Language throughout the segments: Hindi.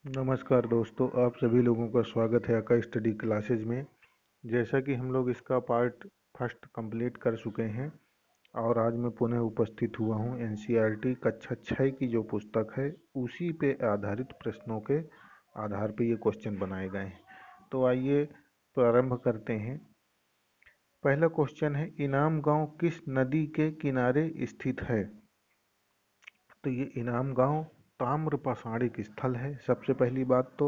नमस्कार दोस्तों, आप सभी लोगों का स्वागत है अका स्टडी क्लासेज में। जैसा कि हम लोग इसका पार्ट फर्स्ट कंप्लीट कर चुके हैं और आज मैं पुनः उपस्थित हुआ हूं। एनसीईआरटी कक्षा 6 की जो पुस्तक है उसी पे आधारित प्रश्नों के आधार पे ये क्वेश्चन बनाए गए हैं। तो आइए प्रारंभ करते हैं। पहला क्वेश्चन है, इनाम गांव किस नदी के किनारे स्थित है? तो ये इनाम गांव ताम्र पाषाणिक स्थल है सबसे पहली बात तो।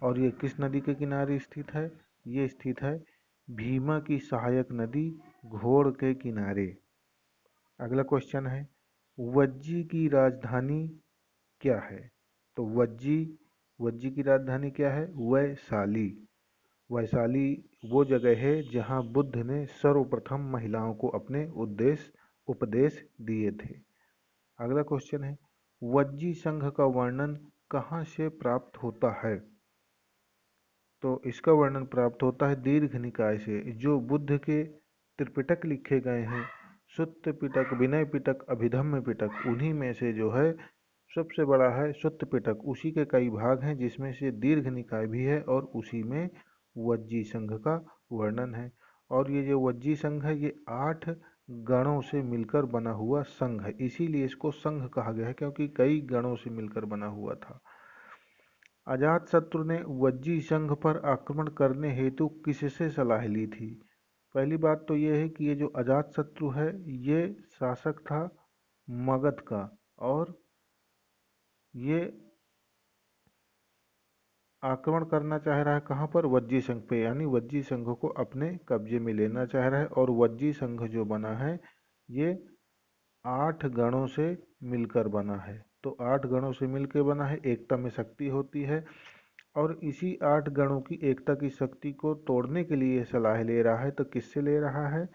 और ये किस नदी के किनारे स्थित है? ये स्थित है भीमा की सहायक नदी घोड़ के किनारे। अगला क्वेश्चन है, वज्जी की राजधानी क्या है? तो वज्जी वज्जी की राजधानी क्या है? वैशाली। वैशाली वो जगह है जहाँ बुद्ध ने सर्वप्रथम महिलाओं को अपने उपदेश दिए थे। अगला क्वेश्चन है, वज्जी संघ का वर्णन कहाँ से प्राप्त होता है? तो इसका वर्णन प्राप्त होता है दीर्घ निकाय से। जो बुद्ध के त्रिपिटक लिखे गए हैं, सुत्त पिटक, विनय पिटक, अभिधम्म पिटक, उन्हीं में से जो है सबसे बड़ा है सुत्त पिटक। उसी के कई भाग हैं जिसमें से दीर्घ निकाय भी है और उसी में वज्जी संघ का वर्णन है। और ये जो वज्जी संघ है ये 8 गणों से मिलकर बना हुआ संघ है, इसीलिए इसको संघ कहा गया है क्योंकि कई गणों से मिलकर बना हुआ था। अजातशत्रु ने वज्जी संघ पर आक्रमण करने हेतु किससे सलाह ली थी? पहली बात तो यह है कि ये जो अजातशत्रु है ये शासक था मगध का, और ये आक्रमण करना चाह रहा है कहाँ पर? वज्जी संघ पे, यानी वज्जी संघ को अपने कब्जे में लेना चाह रहा है। और वज्जी संघ जो बना है ये 8 गणों से मिलकर बना है। तो 8 गणों से मिलकर बना है, एकता में शक्ति होती है। और इसी 8 गणों की एकता की शक्ति को तोड़ने के लिए सलाह ले रहा है। तो किससे ले रहा है?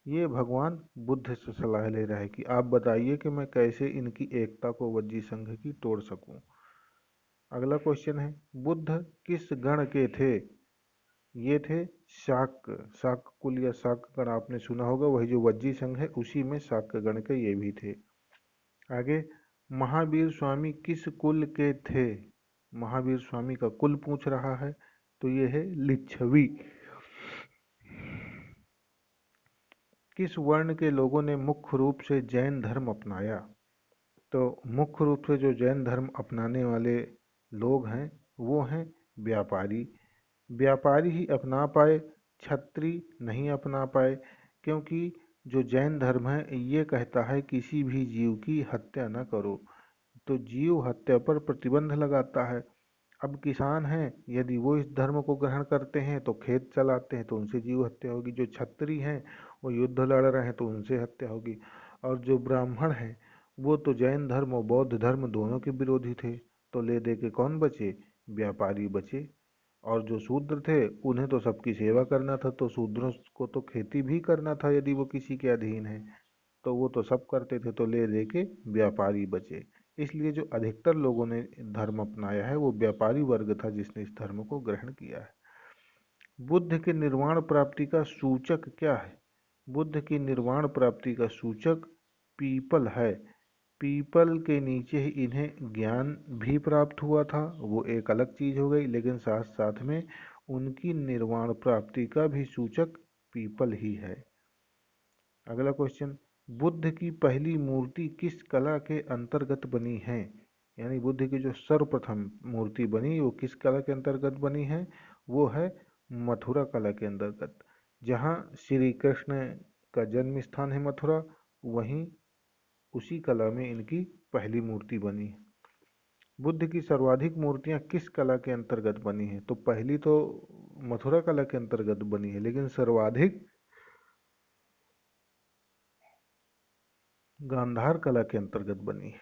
ये भगवान बुद्ध से सलाह ले रहा है कि आप बताइए कि मैं कैसे इनकी एकता को वज्जी संघ की तोड़ सकूं। अगला क्वेश्चन है, बुद्ध किस गण के थे? ये थे शाक्य। शाक्य कुल या शाक्य गण आपने सुना होगा, वही जो वज्जी संघ है उसी में शाक्य गण के ये भी थे। आगे, महावीर स्वामी किस कुल के थे? महावीर स्वामी का कुल पूछ रहा है, तो ये है लिच्छवी। किस वर्ण के लोगों ने मुख्य रूप से जैन धर्म अपनाया? तो मुख्य रूप से जो जैन धर्म अपनाने वाले लोग हैं वो हैं व्यापारी। व्यापारी ही अपना पाए, क्षत्रिय नहीं अपना पाए, क्योंकि जो जैन धर्म है ये कहता है किसी भी जीव की हत्या न करो। तो जीव हत्या पर प्रतिबंध लगाता है। अब किसान हैं, यदि वो इस धर्म को ग्रहण करते हैं तो खेत चलाते हैं तो उनसे जीव हत्या होगी। जो क्षत्रिय हैं वो युद्ध लड़ रहे हैं तो उनसे हत्या होगी। और जो ब्राह्मण हैं वो तो जैन धर्म और बौद्ध धर्म दोनों के विरोधी थे, तो ले दे के कौन बचे? व्यापारी बचे। और जो शूद्र थे उन्हें तो सबकी सेवा करना था, तो शूद्रों को तो खेती भी करना था यदि वो किसी के अधीन है, तो वो तो सब करते थे, तो ले दे के व्यापारी बचे। इसलिए जो अधिकतर लोगों ने धर्म अपनाया है वो व्यापारी वर्ग था जिसने इस धर्म को ग्रहण किया है। बुद्ध के निर्वाण प्राप्ति का सूचक क्या है? बुद्ध की निर्वाण प्राप्ति का सूचक पीपल है। पीपल के नीचे ही इन्हें ज्ञान भी प्राप्त हुआ था, वो एक अलग चीज हो गई, लेकिन साथ साथ में उनकी निर्वाण प्राप्ति का भी सूचक पीपल ही है। अगला क्वेश्चन, बुद्ध की पहली मूर्ति किस कला के अंतर्गत बनी है? यानी बुद्ध की जो सर्वप्रथम मूर्ति बनी वो किस कला के अंतर्गत बनी है? वो है मथुरा कला के अंतर्गत। जहाँ श्री कृष्ण का जन्म स्थान है मथुरा, वहीं उसी कला में इनकी पहली मूर्ति बनी है। बुद्ध की सर्वाधिक मूर्तियां किस कला के अंतर्गत बनी है? तो पहली तो मथुरा कला के अंतर्गत बनी है, लेकिन सर्वाधिक गांधार कला के अंतर्गत बनी है।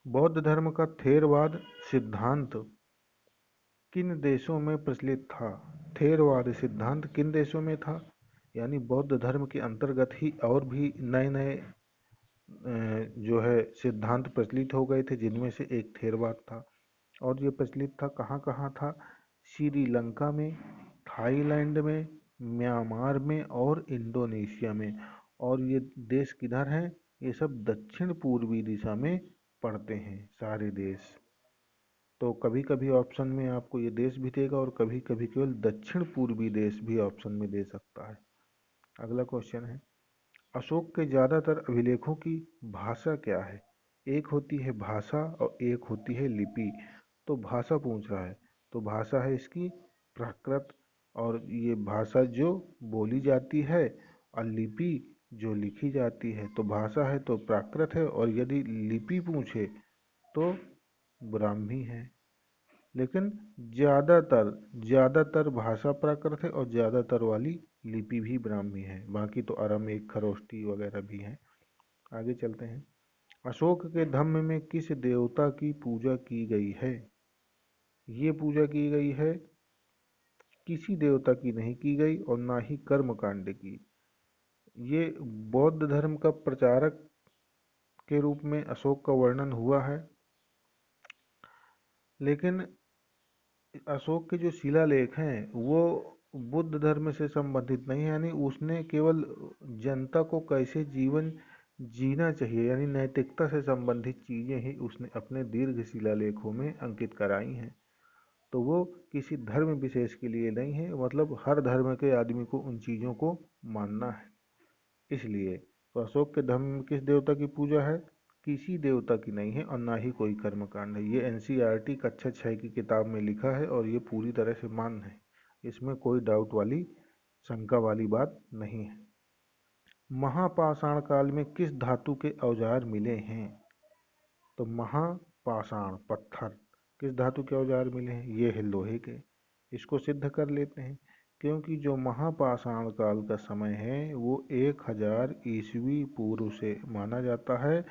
बौद्ध धर्म का थेरवाद सिद्धांत किन देशों में प्रचलित था? थेरवाद सिद्धांत किन देशों में था? यानी बौद्ध धर्म के अंतर्गत ही और भी नए नए जो है सिद्धांत प्रचलित हो गए थे, जिनमें से एक थेरवाद था। और ये प्रचलित था कहाँ कहाँ था? श्रीलंका में, थाईलैंड में, म्यांमार में और इंडोनेशिया में। और ये देश किधर हैं? ये सब दक्षिण पूर्वी दिशा में पड़ते हैं सारे देश। तो कभी कभी ऑप्शन में आपको ये देश भी देगा और कभी कभी केवल दक्षिण पूर्वी देश भी ऑप्शन में दे सकता है। अगला क्वेश्चन है, अशोक के ज्यादातर अभिलेखों की भाषा क्या है? एक होती है भाषा और एक होती है लिपि। तो भाषा पूछ रहा है, तो भाषा है इसकी प्राकृत, और ये भाषा जो बोली जाती है, और लिपि जो लिखी जाती है। तो भाषा है तो प्राकृत है, और यदि लिपि पूछे तो ब्राह्मी है। लेकिन ज्यादातर ज्यादातर भाषा प्राकृत है और ज्यादातर वाली लिपि भी ब्राह्मी है। बाकी तो अरामिक, खरोष्टी वगैरह भी हैं। आगे चलते हैं। अशोक के धम्म में किस देवता की पूजा की गई है? ये पूजा की गई है, किसी देवता की नहीं की गई और ना ही कर्मकांड की। ये बौद्ध धर्म का प्रचारक के रूप में अशोक का वर्णन हुआ है। लेकिन अशोक के जो शिलालेख हैं वो बुद्ध धर्म से संबंधित नहीं है, यानी उसने केवल जनता को कैसे जीवन जीना चाहिए, यानी नैतिकता से संबंधित चीजें ही उसने अपने दीर्घ शिलालेखों में अंकित कराई हैं। तो वो किसी धर्म विशेष के लिए नहीं है, मतलब हर धर्म के आदमी को उन चीजों को मानना है। इसलिए तो अशोक के धर्म में किस देवता की पूजा है? किसी देवता की नहीं है और ना ही कोई कर्मकांड है। ये एनसीईआरटी कक्षा 6 की किताब में लिखा है और ये पूरी तरह से मान्य है। इसमें कोई डाउट वाली, शंका वाली बात नहीं है। महापाषाण काल में किस धातु के औजार मिले हैं? तो महापाषाण पत्थर किस धातु के औजार मिले हैं? ये है लोहे के। इसको सिद्ध कर लेते हैं, क्योंकि जो महापाषाण काल का समय है वो 1000 ईस्वी पूर्व से माना जाता है,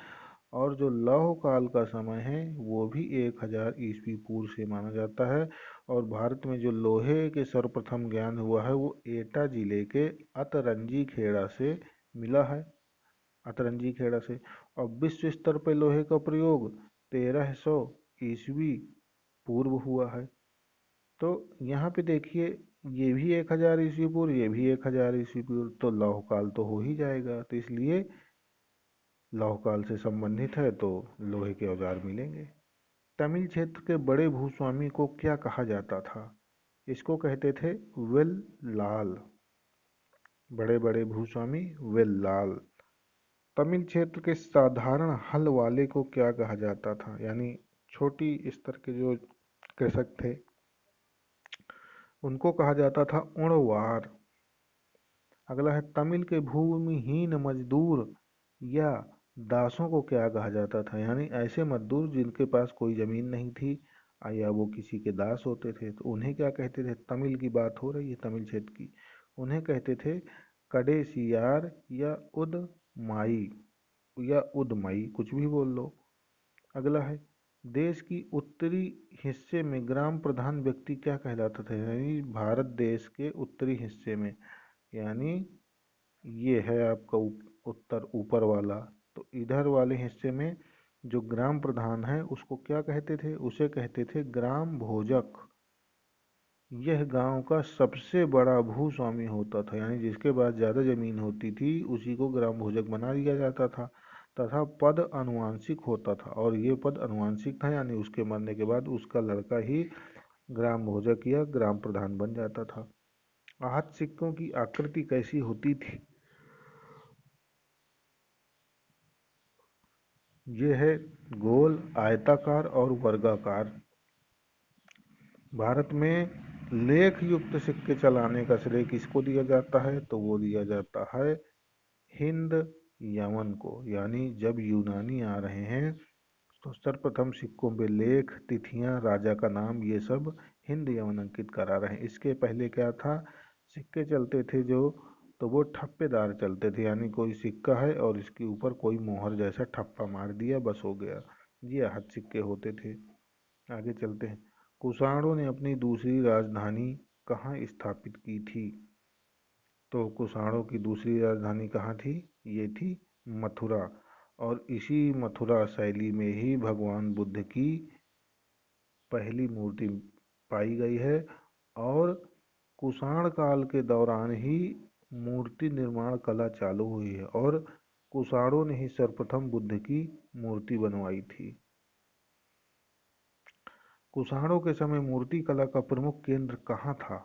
और जो लौह काल का समय है वो भी 1000 ईस्वी पूर्व से माना जाता है। और भारत में जो लोहे के सर्वप्रथम ज्ञान हुआ है वो एटा जिले के अतरंजी खेड़ा से मिला है। अतरंजी खेड़ा से। और विश्व स्तर पर लोहे का प्रयोग 1300 ईस्वी पूर्व हुआ है। तो यहाँ पे देखिए, ये भी 1000 ईस्वी पूर्व, ये भी 1000 ईस्वी पूर्व, तो लौह काल तो हो ही जाएगा। तो इसलिए लौह काल से संबंधित है तो लोहे के औजार मिलेंगे। तमिल क्षेत्र के बड़े भूस्वामी को क्या कहा जाता था? इसको कहते थे वेल्लाल। बड़े बड़े भूस्वामी वेल्लाल। तमिल क्षेत्र के साधारण हल वाले को क्या कहा जाता था? यानी छोटी स्तर के जो कृषक थे उनको कहा जाता था उणवार। अगला है, तमिल के भूमिहीन मजदूर या दासों को क्या कहा जाता था? यानी ऐसे मजदूर जिनके पास कोई जमीन नहीं थी, या वो किसी के दास होते थे, तो उन्हें क्या कहते थे? तमिल की बात हो रही है, तमिल क्षेत्र की। उन्हें कहते थे कडेसियार या उदमाई, या उदमई, कुछ भी बोल लो। अगला है, देश की उत्तरी हिस्से में ग्राम प्रधान व्यक्ति क्या कहलाता था? यानी भारत देश के उत्तरी हिस्से में, यानी ये है आपका उत्तर ऊपर वाला, तो इधर वाले हिस्से में जो ग्राम प्रधान है उसको क्या कहते थे? उसे कहते थे ग्राम भोजक। यह गांव का सबसे बड़ा भूस्वामी होता था, यानी जिसके पास ज्यादा जमीन होती थी उसी को ग्राम भोजक बना दिया जाता था। तथा पद अनुवांशिक होता था, और ये पद अनुवांशिक था, यानी उसके मरने के बाद उसका लड़का ही ग्राम भोजक या ग्राम प्रधान बन जाता था। आहत सिक्कों की आकृति कैसी होती थी? ये है गोल, आयताकार और वर्गाकार। भारत में लेख युक्त सिक्के चलाने का श्रेय किसको दिया जाता है? तो वो दिया जाता है हिंद यमन को। यानी जब यूनानी आ रहे हैं तो सर्वप्रथम सिक्कों पे लेख, तिथियां, राजा का नाम, ये सब हिंद यमन अंकित करा रहे हैं। इसके पहले क्या था? सिक्के चलते थे जो, तो वो ठप्पेदार चलते थे, यानी कोई सिक्का है और इसके ऊपर कोई मोहर जैसा ठप्पा मार दिया, बस हो गया। ये आहत सिक्के होते थे। आगे चलते हैं। कुषाणों ने अपनी दूसरी राजधानी कहाँ स्थापित की थी? तो कुषाणों की दूसरी राजधानी कहाँ थी? ये थी मथुरा। और इसी मथुरा शैली में ही भगवान बुद्ध की पहली मूर्ति पाई गई है, और कुषाण काल के दौरान ही मूर्ति निर्माण कला चालू हुई है, और कुषाणों ने ही सर्वप्रथम बुद्ध की मूर्ति बनवाई थी। कुषाणों के समय मूर्ति कला का प्रमुख केंद्र कहाँ था?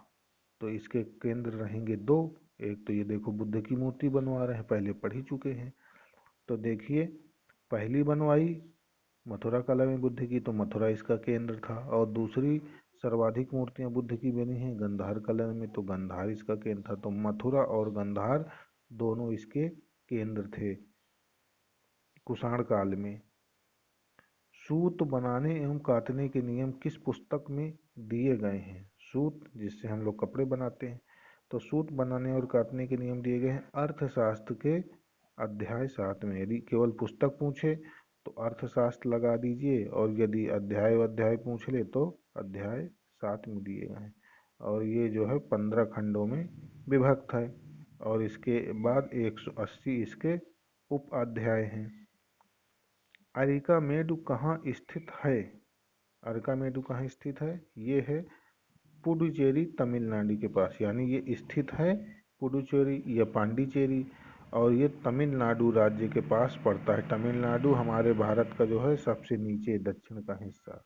तो इसके केंद्र रहेंगे दो। एक तो ये देखो बुद्ध की मूर्ति बनवा रहे हैं, पहले पढ़ ही चुके हैं। तो देखिए, पहली बनवाई मथुरा कला में बुद्ध की, तो मथुरा इसका केंद्र था। और दूसरी सर्वाधिक मूर्तियां बुद्ध की बनी हैं गंधार कला में, तो गंधार इसका केंद्र था। तो मथुरा और गंधार दोनों इसके केंद्र थे कुषाण काल में। सूत बनाने एवं कातने के नियम किस पुस्तक में दिए गए हैं? सूत जिससे हम लोग कपड़े बनाते हैं, तो सूत बनाने और काटने के नियम दिए गए हैं अर्थशास्त्र के अध्याय 7 में। यदि केवल पुस्तक पूछे तो अर्थशास्त्र लगा दीजिए, और यदि अध्याय पूछ ले तो अध्याय 7 में दिए गए हैं। और ये जो है 15 खंडों में विभक्त है, और इसके बाद 180 इसके उप अध्याय हैं। अरिकामेडु कहाँ स्थित है? अरिकामेडु कहाँ स्थित है? ये है पुडुचेरी तमिलनाडु के पास, यानी ये स्थित है पुडुचेरी या पांडिचेरी, और ये तमिलनाडु राज्य के पास पड़ता है। तमिलनाडु हमारे भारत का जो है सबसे नीचे दक्षिण का हिस्सा।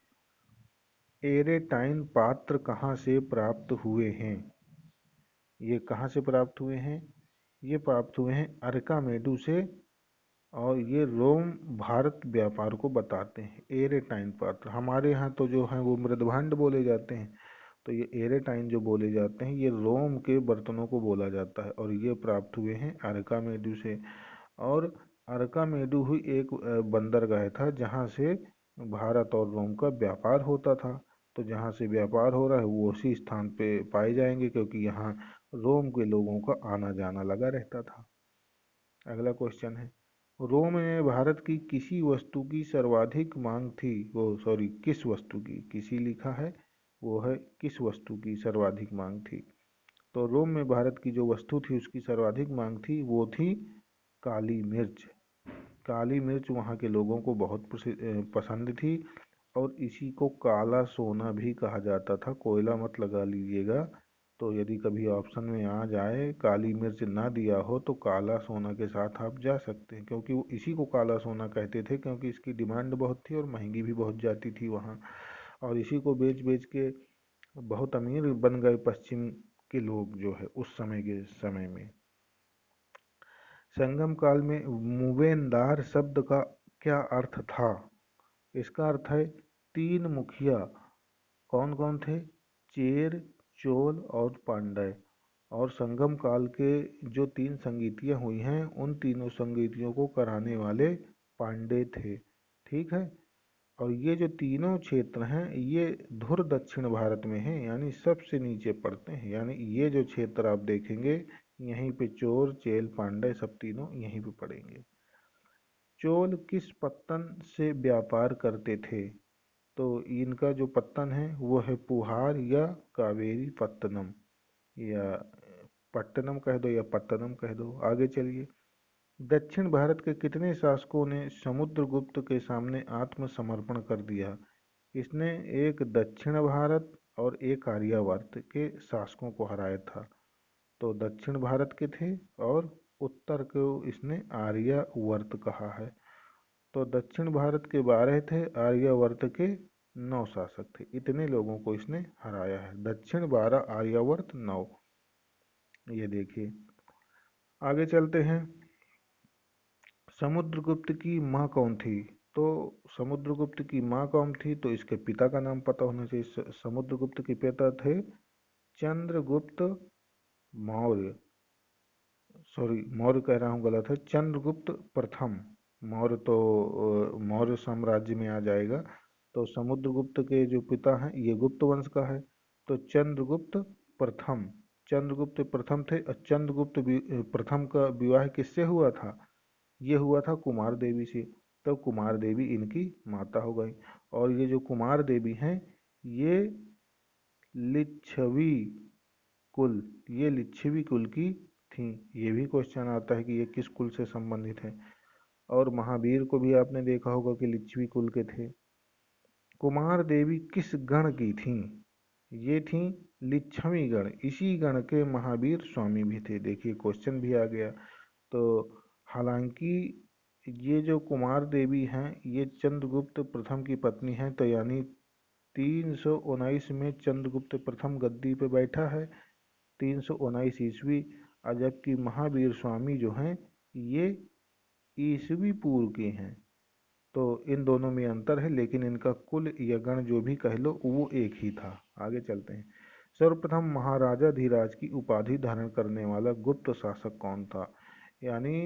एरेटाइन पात्र कहाँ से प्राप्त हुए हैं? ये कहाँ से प्राप्त हुए हैं? ये प्राप्त हुए हैं अरिकामेडु से, और ये रोम भारत व्यापार को बताते हैं। एरेटाइन पात्र हमारे यहाँ तो जो है वो मृदभांड बोले जाते हैं, तो ये एरेटाइन जो बोले जाते हैं ये रोम के बर्तनों को बोला जाता है, और ये प्राप्त हुए हैं अरकामेडु से। और अरकामेडु ही एक बंदरगाह था जहाँ से भारत और रोम का व्यापार होता था। तो जहाँ से व्यापार हो रहा है वो उसी स्थान पे पाए जाएंगे, क्योंकि यहाँ रोम के लोगों का आना जाना लगा रहता था। अगला क्वेश्चन है, रोम में भारत की किसी वस्तु की सर्वाधिक मांग थी? वो सॉरी, किस वस्तु की? किसी लिखा है, वो है किस वस्तु की सर्वाधिक मांग थी। तो रोम में भारत की जो वस्तु थी उसकी सर्वाधिक मांग थी, वो थी काली मिर्च। काली मिर्च वहाँ के लोगों को बहुत पसंद थी, और इसी को काला सोना भी कहा जाता था। कोयला मत लगा लीजिएगा, तो यदि कभी ऑप्शन में आ जाए काली मिर्च ना दिया हो तो काला सोना के साथ आप जा सकते हैं, क्योंकि वो इसी को काला सोना कहते थे, क्योंकि इसकी डिमांड बहुत थी और महंगी भी बहुत जाती थी वहाँ। और इसी को बेच बेच के बहुत अमीर बन गए पश्चिम के लोग जो है उस समय के समय में। संगम काल में मूवेंदार शब्द का क्या अर्थ था? इसका अर्थ है तीन मुखिया। कौन कौन थे? चेर, चोल और पांड्य। और संगम काल के जो तीन संगीतियाँ हुई हैं उन तीनों संगीतियों को कराने वाले पांड्य थे। ठीक है। और ये जो तीनों क्षेत्र हैं ये धुर दक्षिण भारत में हैं, यानी सबसे नीचे पड़ते हैं। यानी ये जो क्षेत्र आप देखेंगे यहीं पे चोर, चेल, पांड्य सब तीनों यहीं पे पड़ेंगे। चोल किस पत्तन से व्यापार करते थे? तो इनका जो पत्तन है वो है पुहार या कावेरी पत्तनम, या पट्टनम कह दो या पत्तनम कह दो। आगे चलिए। दक्षिण भारत के कितने शासकों ने समुद्रगुप्त के सामने आत्मसमर्पण कर दिया? इसने एक दक्षिण भारत और एक आर्यावर्त के शासकों को हराया था। तो दक्षिण भारत के थे और उत्तर को इसने आर्यावर्त कहा है। तो दक्षिण भारत के 12 थे, आर्यावर्त के 9 शासक थे। इतने लोगों को इसने हराया है। दक्षिण 12, आर्यावर्त 9। ये देखिए, आगे चलते हैं। समुद्रगुप्त की माँ कौन थी? तो समुद्रगुप्त की माँ कौन थी? तो इसके पिता का नाम पता होना चाहिए। समुद्रगुप्त के पिता थे चंद्रगुप्त मौर्य। सॉरी, मौर्य कह रहा हूँ, गलत है, चंद्रगुप्त प्रथम। मौर्य तो मौर्य साम्राज्य में आ जाएगा। तो समुद्रगुप्त के जो पिता हैं ये गुप्त वंश का है, तो चंद्रगुप्त प्रथम। चंद्रगुप्त प्रथम थे, और चंद्रगुप्त प्रथम का विवाह किससे हुआ था? ये हुआ था कुमार देवी से। तो कुमार देवी इनकी माता हो गई। और ये जो कुमार देवी हैं ये लिच्छवी कुल, ये लिच्छवी कुल की थी। ये भी क्वेश्चन आता है कि ये किस कुल से संबंधित है। और महावीर को भी आपने देखा होगा कि लिच्छवी कुल के थे। कुमार देवी किस गण की थीं? ये थीं लिच्छवी गण। इसी गण के महावीर स्वामी भी थे। देखिए क्वेश्चन भी आ गया। तो हालांकि ये जो कुमार देवी हैं ये चंद्रगुप्त प्रथम की पत्नी हैं, तो यानी 319 में चंद्रगुप्त प्रथम गद्दी पे बैठा है, 319 ईस्वी। और जबकि महावीर स्वामी जो हैं ये ईसवी पूर्व के हैं। तो इन दोनों में अंतर है, लेकिन इनका कुल या गण जो भी कह लो वो एक ही था। आगे चलते हैं। सर्वप्रथम महाराजा धीराज की उपाधि धारण करने वाला गुप्त शासक कौन था? यानी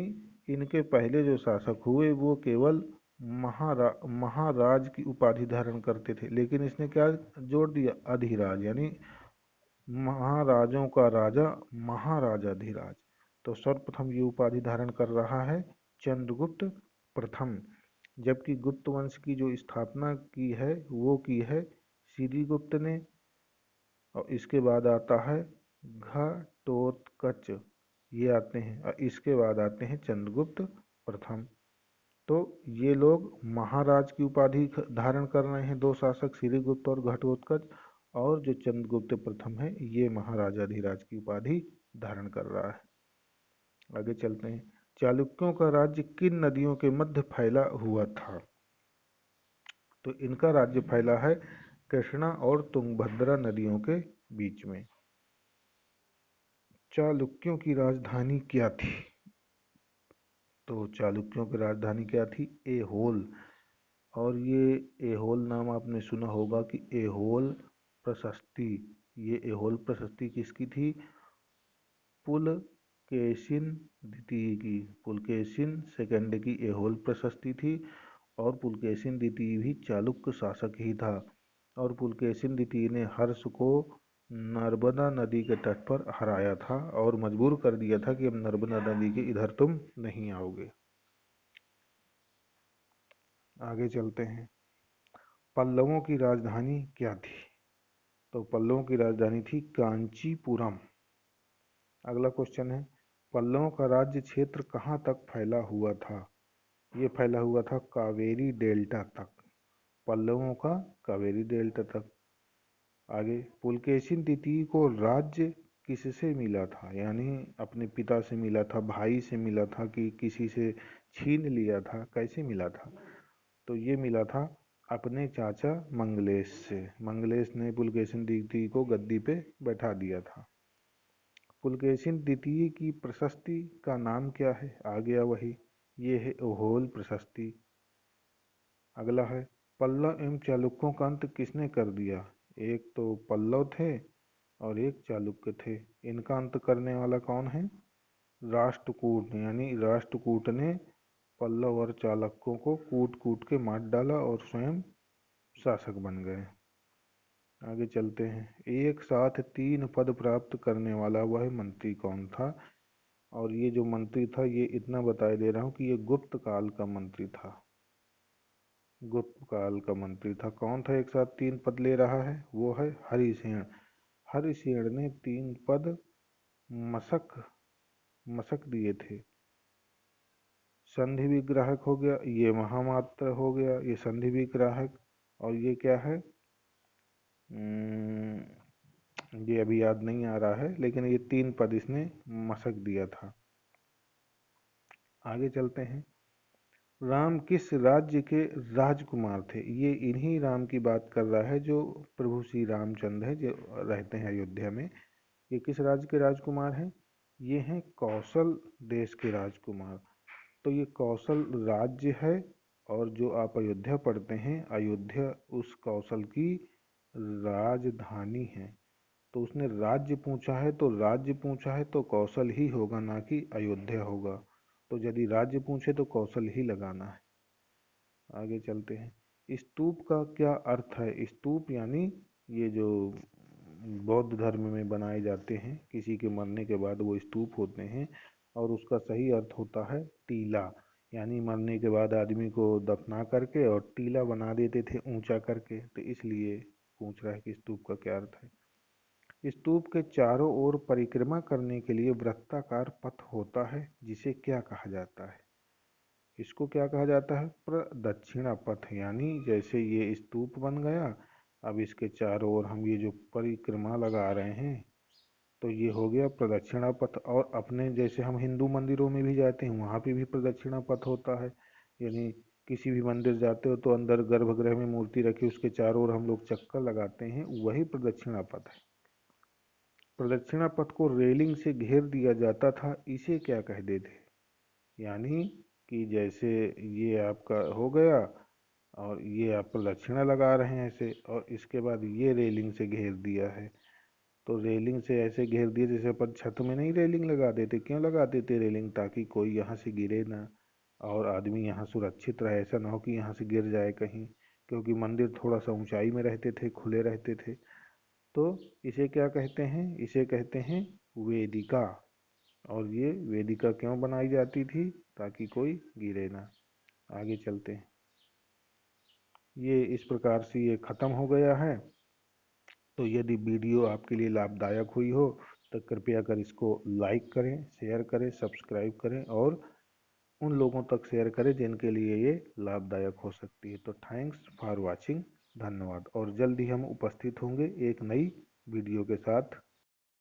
इनके पहले जो शासक हुए वो केवल महाराज की उपाधि धारण करते थे, लेकिन इसने क्या जोड़ दिया? अधिराज, यानी महाराजों का राजा महाराजा धीराज। तो सर्वप्रथम ये उपाधि धारण कर रहा है चंद्रगुप्त प्रथम। जबकि गुप्त वंश की जो स्थापना की है वो की है सिद्धिगुप्त ने, और इसके बाद आता है घटोत्कच, ये आते हैं, और इसके बाद आते हैं चंद्रगुप्त प्रथम। तो ये लोग महाराज की उपाधि धारण कर रहे हैं, दो शासक सिद्धिगुप्त और घटोत्कच। और जो चंद्रगुप्त प्रथम है ये महाराजा धीराज की उपाधि धारण कर रहा है। आगे चलते हैं। चालुक्यों का राज्य किन नदियों के मध्य फैला हुआ था? तो इनका राज्य फैला है कृष्णा और तुंगभद्रा नदियों के बीच में। चालुक्यों की राजधानी क्या थी? तो चालुक्यों की राजधानी क्या थी? ऐहोल। और ये ऐहोल नाम आपने सुना होगा कि ऐहोल प्रशस्ति, ये ऐहोल प्रशस्ति किसकी थी? पुलकेशिन द्वितीय की। पुलकेशिन सेकंड की ऐहोल प्रशस्ति थी, और पुलकेशिन द्वितीय भी चालुक्य शासक ही था। और पुलकेशिन द्वितीय ने हर्ष को नर्मदा नदी के तट पर हराया था और मजबूर कर दिया था कि अब नर्मदा नदी के इधर तुम नहीं आओगे। आगे चलते हैं। पल्लवों की राजधानी क्या थी? तो पल्लवों की राजधानी थी कांचीपुरम। अगला क्वेश्चन है, पल्लवों का राज्य क्षेत्र कहाँ तक फैला हुआ था? ये फैला हुआ था कावेरी डेल्टा तक। पल्लवों का कावेरी डेल्टा तक। आगे, पुलकेशिन द्वितीय को राज्य किससे मिला था? यानी अपने पिता से मिला था, भाई से मिला था, कि किसी से छीन लिया था, कैसे मिला था? तो ये मिला था अपने चाचा मंगलेश से। मंगलेश ने पुलकेशिन द्वितीय को गद्दी पे बैठा दिया था। पुलकेशिन द्वितीय की प्रशस्ति का नाम क्या है? आ गया वही, ये है ऐहोल प्रशस्ति। अगला है, पल्लव एवं चालुक्यों का अंत किसने कर दिया? एक तो पल्लव थे और एक चालुक्य थे, इनका अंत करने वाला कौन है? राष्ट्रकूट ने। यानी राष्ट्रकूट ने पल्लव और चालुक्यों को कूट कूट के मार डाला और स्वयं शासक बन गए। आगे चलते हैं। एक साथ 3 पद प्राप्त करने वाला वह मंत्री कौन था? और ये जो मंत्री था, ये इतना बता दे रहा हूँ कि ये गुप्त काल का मंत्री था। गुप्त काल का मंत्री था। कौन था एक साथ 3 पद ले रहा है? वो है हरिसेन। हरिसेन ने 3 पद मशक मशक दिए थे। संधि विग्राहक हो गया, ये महामात्र हो गया, ये संधि विग्राहक। और ये क्या है? ये अभी याद नहीं आ रहा है, लेकिन ये 3 पद इसने मशक दिया था। आगे चलते हैं। राम किस राज्य के राजकुमार थे? ये इन्हीं राम की बात कर रहा है जो प्रभु श्री रामचंद्र है, जो रहते हैं अयोध्या में। ये किस राज्य के राजकुमार हैं? ये हैं कौशल देश के राजकुमार। तो ये कौशल राज्य है, और जो आप अयोध्या पढ़ते हैं, अयोध्या उस कौशल की राजधानी है। तो उसने राज्य पूछा है, तो राज्य पूछा है तो कौशल ही होगा, ना कि अयोध्या होगा। तो यदि राज्य पूछे तो कौशल ही लगाना है। आगे चलते हैं। स्तूप का क्या अर्थ है? स्तूप यानी ये जो बौद्ध धर्म में बनाए जाते हैं, किसी के मरने के बाद वो स्तूप होते हैं, और उसका सही अर्थ होता है टीला। यानी मरने के बाद आदमी को दफना करके और टीला बना देते थे ऊंचा करके, तो इसलिए पूछ रहा है कि स्तूप का क्या अर्थ है। स्तूप के चारों ओर परिक्रमा करने के लिए वृत्ताकार पथ होता है, जिसे क्या कहा जाता है? इसको क्या कहा जाता है? प्रदक्षिणा पथ। यानी जैसे ये स्तूप बन गया, अब इसके चारों ओर हम ये जो परिक्रमा लगा रहे हैं, तो ये हो गया प्रदक्षिणा पथ। और अपने जैसे हम हिंदू मंदिरों में भी जाते हैं, वहाँ पे भी प्रदक्षिणा पथ होता है। यानी किसी भी मंदिर जाते हो तो अंदर गर्भगृह में मूर्ति रखी, उसके चारों ओर हम लोग चक्कर लगाते हैं, वही प्रदक्षिणा पथ है। प्रदक्षिणा पथ को रेलिंग से घेर दिया जाता था, इसे क्या कहते थे? यानी कि जैसे ये आपका हो गया और ये आप प्रदक्षिणा लगा रहे हैं ऐसे, और इसके बाद ये रेलिंग से घेर दिया है। तो रेलिंग से ऐसे घेर दिया जैसे अपन छत में नहीं रेलिंग लगा देते, क्यों लगा देते रेलिंग? ताकि कोई यहाँ से गिरे ना और आदमी यहाँ सुरक्षित रहे, ऐसा ना हो कि यहाँ से गिर जाए कहीं, क्योंकि मंदिर थोड़ा सा ऊंचाई में रहते थे, खुले रहते थे। तो इसे क्या कहते हैं? इसे कहते हैं वेदिका। और ये वेदिका क्यों बनाई जाती थी? ताकि कोई गिरे ना। आगे चलते हैं। ये इस प्रकार से ये ख़त्म हो गया है। तो यदि वीडियो आपके लिए लाभदायक हुई हो तो कृपया कर इसको लाइक करें, शेयर करें, सब्सक्राइब करें और उन लोगों तक शेयर करें जिनके लिए ये लाभदायक हो सकती है। तो थैंक्स फॉर वाचिंग, धन्यवाद। और जल्द ही हम उपस्थित होंगे एक नई वीडियो के साथ।